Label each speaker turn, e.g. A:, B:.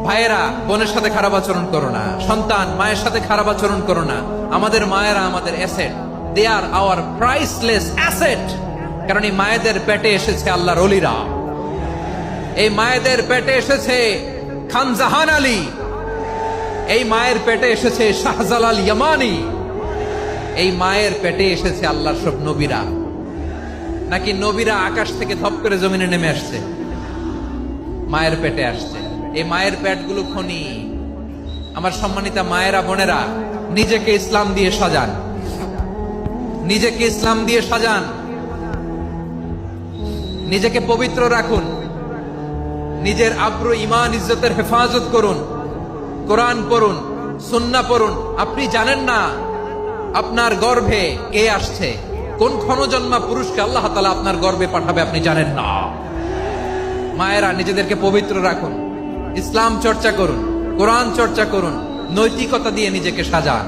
A: ভাইয়েরা বোনের সাথে খারাপ আচরণ করো না, সন্তান মায়ের সাথে খারাপ আচরণ করো না। আমাদের মায়েরা আমাদের asset, they are our priceless asset. কারণ এই মায়েদের পেটে এসেছে আল্লাহর ওলিরা, এই মায়েদের পেটে এসেছে খান জাহান আলী, এই মায়ের পেটে এসেছে শাহজালাল ইয়ামানি, এই মায়ের পেটে এসেছে আল্লাহর সব নবীরা। নাকি নবীরা আকাশ থেকে ধপ করে জমিনে নেমে আসছে? মায়ের পেটে আসছে। এই মায়ের পেটগুলো খনি। আমার সম্মানিতা মায়েরা বোনেরা, নিজেকে ইসলাম দিয়ে সাজান, নিজেকে ইসলাম দিয়ে সাজান, নিজেকে পবিত্র রাখুন, নিজের আব্রু ইমান ইজ্জতের হেফাজত করুন, কোরআন পড়ুন, সুন্নাহ পড়ুন। আপনি জানেন না আপনার গর্ভে কে আসছে, কোন ক্ষণজন্মা পুরুষকে আল্লাহ তাআলা আপনার গর্ভে পাঠাবে আপনি জানেন না। মায়েরা নিজেদেরকে পবিত্র রাখুন, ইসলাম চর্চা করুন, কোরআন চর্চা করুন, নৈতিকতা দিয়ে নিজেকে সাজান।